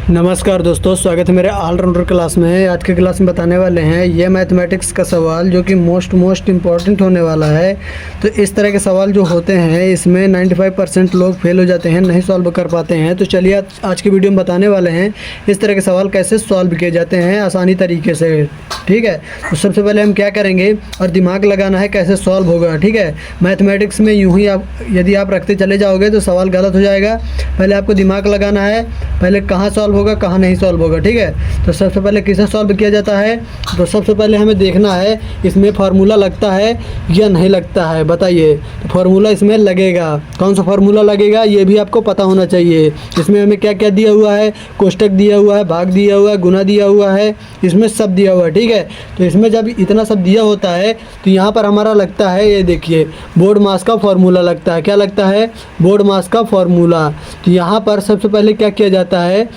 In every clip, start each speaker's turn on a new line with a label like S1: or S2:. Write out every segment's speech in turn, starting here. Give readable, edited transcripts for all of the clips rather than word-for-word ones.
S1: नमस्कार दोस्तों, स्वागत है मेरे ऑलराउंडर क्लास में। आज के क्लास में बताने वाले हैं ये मैथमेटिक्स का सवाल जो कि मोस्ट इम्पॉर्टेंट होने वाला है। तो इस तरह के सवाल जो होते हैं इसमें 95% लोग फेल हो जाते हैं, नहीं सॉल्व कर पाते हैं। तो चलिए आज की वीडियो में बताने वाले हैं इस तरह के सवाल कैसे सॉल्व किए जाते हैं आसानी तरीके से। ठीक है, तो सबसे पहले हम क्या करेंगे और दिमाग लगाना है कैसे सॉल्व होगा। ठीक है, मैथमेटिक्स में यूँ ही यदि आप रखते चले जाओगे तो सवाल गलत हो जाएगा। पहले आपको दिमाग लगाना है, पहले कहाँ सॉल्व होगा कहाँ नहीं सॉल्व होगा। ठीक है, तो सबसे पहले किसे सॉल्व किया जाता है, तो सबसे पहले हमें देखना है इसमें फार्मूला लगता है या नहीं लगता है। बताइए, तो फार्मूला इसमें लगेगा। कौन सा फार्मूला लगेगा ये भी आपको पता होना चाहिए। इसमें हमें क्या क्या दिया हुआ है, कोष्टक दिया हुआ है, भाग दिया हुआ है, गुना दिया हुआ है, इसमें सब दिया हुआ है। ठीक है, तो इसमें जब इतना सब दिया होता है तो यहाँ पर हमारा लगता है, ये देखिए बोर्ड मास का फार्मूला लगता है। क्या लगता है? बोर्ड मास का फार्मूला। तो यहाँ पर सबसे पहले क्या किया जाता है,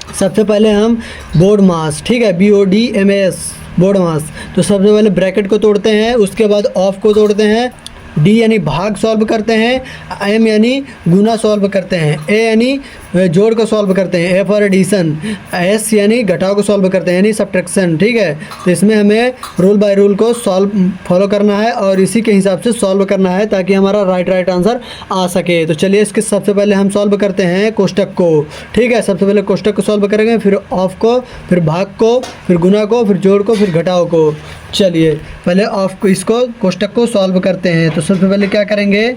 S1: सबसे पहले हम बोर्ड मास, ठीक है, BODMAS बोर्ड मास। तो सबसे पहले ब्रैकेट को तोड़ते हैं, उसके बाद ऑफ को तोड़ते हैं, D यानी भाग सॉल्व करते हैं, M यानी गुना सॉल्व करते हैं, A यानी जोड़ को सॉल्व करते हैं, A फॉर एडिशन, S यानी घटाव को सॉल्व करते हैं यानी सब्ट्रैक्शन। ठीक है, तो इसमें हमें रूल बाय रूल को फॉलो करना है और इसी के हिसाब से सॉल्व करना है ताकि हमारा राइट आंसर आ सके। तो चलिए इसके सबसे पहले हम सॉल्व करते हैं कोष्टक को। ठीक है, सबसे पहले कोष्टक को सॉल्व करेंगे, फिर ऑफ को, फिर भाग को, फिर गुना को, फिर जोड़ को, फिर घटाव को। चलिए पहले ऑफ को, इसको कोष्टक को सॉल्व करते हैं। तो सबसे पहले क्या करेंगे,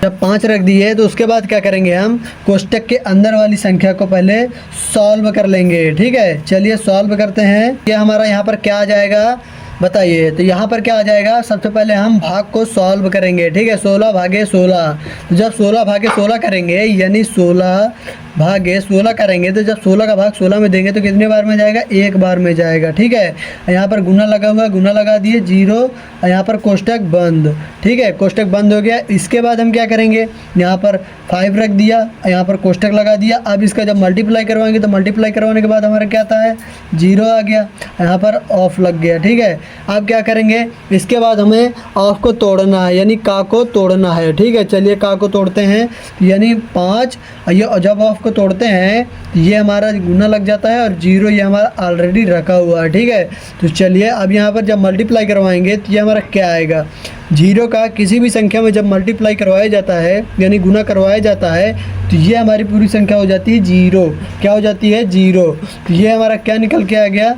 S1: जब 5 रख दिए तो उसके बाद क्या करेंगे, हम कोष्टक के अंदर वाली संख्या को पहले सॉल्व कर लेंगे। ठीक है, चलिए सॉल्व करते हैं। ये हमारा यहाँ पर क्या आ जाएगा बताइए, तो यहाँ पर क्या आ जाएगा, सबसे पहले हम भाग को सॉल्व करेंगे। ठीक है, 16 भागे 16। तो जब 16 भागे 16 करेंगे यानी 16 भागे 16 करेंगे तो जब 16 का भाग 16 में देंगे तो कितने बार में जाएगा, एक बार में जाएगा। ठीक है, यहाँ पर गुना लगा हुआ है, गुना लगा दिए, 0, यहाँ पर कोष्टक बंद। ठीक है, कोष्टक बंद हो गया। इसके बाद हम क्या करेंगे, यहाँ पर 5 रख दिया, यहाँ पर कोष्टक लगा दिया। अब इसका जब मल्टीप्लाई करवाएंगे तो मल्टीप्लाई करवाने के बाद हमारा क्या आता है, 0 आ गया, यहाँ पर ऑफ लग गया। ठीक है, अब क्या करेंगे, इसके बाद हमें ऑफ को तोड़ना है यानी का को तोड़ना है। ठीक है, चलिए का को तोड़ते हैं यानी 5। ये जब ऑफ को तोड़ते हैं ये हमारा गुना लग जाता है और 0 ये हमारा ऑलरेडी रखा हुआ है। ठीक है, तो चलिए अब यहाँ पर जब मल्टीप्लाई करवाएंगे तो ये हमारा क्या आएगा, 0 का किसी भी संख्या में जब मल्टीप्लाई करवाया जाता है यानी गुना करवाया जाता है तो ये हमारी पूरी संख्या हो जाती है 0। क्या हो जाती है, 0। तो ये हमारा क्या निकल के आ गया,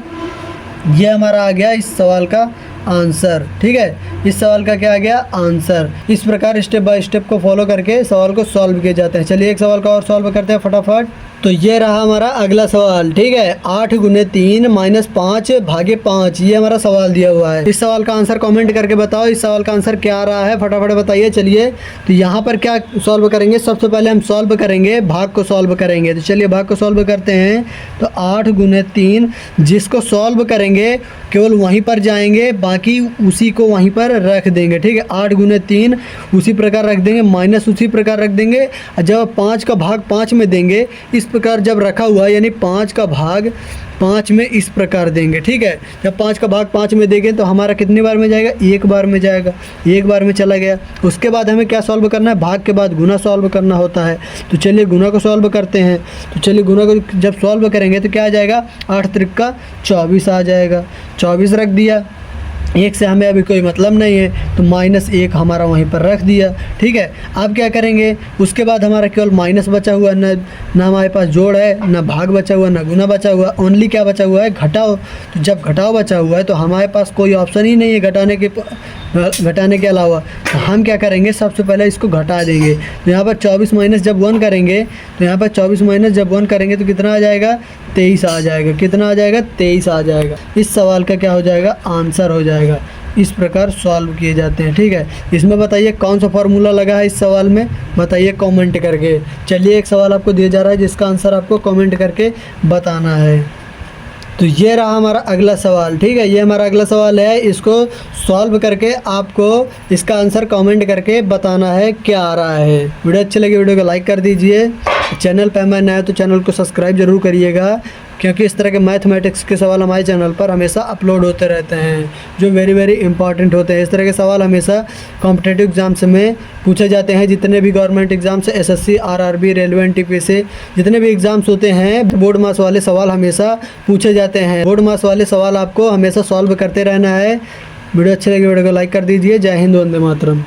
S1: ये हमारा आ गया इस सवाल का आंसर। ठीक है, इस सवाल का क्या आ गया, आंसर। इस प्रकार स्टेप बाय स्टेप को फॉलो करके सवाल को सॉल्व किए जाते हैं। चलिए एक सवाल का और सॉल्व करते हैं फटाफट। तो ये रहा हमारा अगला सवाल। ठीक है, 8 गुने 3 माइनस 5 भागे 5, ये हमारा सवाल दिया हुआ है। इस सवाल का आंसर कमेंट करके बताओ, इस सवाल का आंसर क्या आ रहा है, फटाफट बताइए। चलिए तो यहाँ पर क्या सॉल्व करेंगे, सबसे पहले हम सॉल्व करेंगे भाग को सॉल्व करेंगे। तो चलिए भाग को सॉल्व करते हैं। तो 8 गुने 3, जिसको सॉल्व करेंगे केवल वहीं पर जाएंगे, बाकी उसी को वहीं पर रख देंगे। ठीक है, 8 गुने 3 उसी प्रकार रख देंगे, माइनस उसी प्रकार रख देंगे। जब 5 का भाग 5 में देंगे, इस प्रकार जब रखा हुआ है यानी 5 का भाग 5 में इस प्रकार देंगे। ठीक है, जब 5 का भाग 5 में देंगे तो हमारा कितनी बार में जाएगा, एक बार में जाएगा, एक बार में चला गया। उसके बाद हमें क्या सॉल्व करना है, भाग के बाद गुना सॉल्व करना होता है। तो चलिए गुना को सॉल्व करते हैं। तो चलिए गुना को जब सॉल्व करेंगे तो क्या आ जाएगा, 8 त्रिका 24 आ जाएगा। 24 रख दिया, 1 से हमें अभी कोई मतलब नहीं है तो -1 हमारा वहीं पर रख दिया। ठीक है, अब क्या करेंगे, उसके बाद हमारा केवल माइनस बचा हुआ है, ना हमारे पास जोड़ है, ना भाग बचा हुआ, ना गुना बचा हुआ, ओनली क्या बचा हुआ है, घटाव। तो जब घटाव बचा हुआ है तो हमारे पास कोई ऑप्शन ही नहीं है घटाने के अलावा। तो हम क्या करेंगे, सबसे पहले इसको घटा देंगे। तो यहाँ पर 24 माइनस जब 1 करेंगे तो यहाँ पर 24 माइनस जब 1 करेंगे तो कितना आ जाएगा, 23 आ जाएगा। कितना आ जाएगा, 23 आ जाएगा। इस सवाल का क्या हो जाएगा, आंसर हो जाएगा। इस प्रकार सॉल्व किए जाते हैं। ठीक है, इसमें बताइए कौन सा फार्मूला लगा है इस सवाल में, बताइए कमेंट करके। चलिए एक सवाल आपको दिया जा रहा है जिसका आंसर आपको कमेंट करके बताना है। तो ये रहा हमारा अगला सवाल। ठीक है, ये हमारा अगला सवाल है, इसको सॉल्व करके आपको इसका आंसर कमेंट करके बताना है क्या आ रहा है। वीडियो अच्छी लगी वीडियो को लाइक कर दीजिए, चैनल पे मैं नया तो चैनल को सब्सक्राइब जरूर करिएगा क्योंकि इस तरह के मैथमेटिक्स के सवाल हमारे चैनल पर हमेशा अपलोड होते रहते हैं जो वेरी वेरी इंपॉर्टेंट होते हैं। इस तरह के सवाल हमेशा कॉम्पिटिटिव एग्जाम्स में पूछे जाते हैं। जितने भी government exams, SSC, RRB, railway, NTPC, जितने भी एग्जाम्स होते हैं, बोर्ड मास वाले सवाल हमेशा पूछे जाते हैं। बोर्ड मास वाले सवाल आपको हमेशा सॉल्व करते रहना है। वीडियो अच्छी लगी वीडियो को लाइक कर दीजिए। जय हिंद, वंदे मातरम।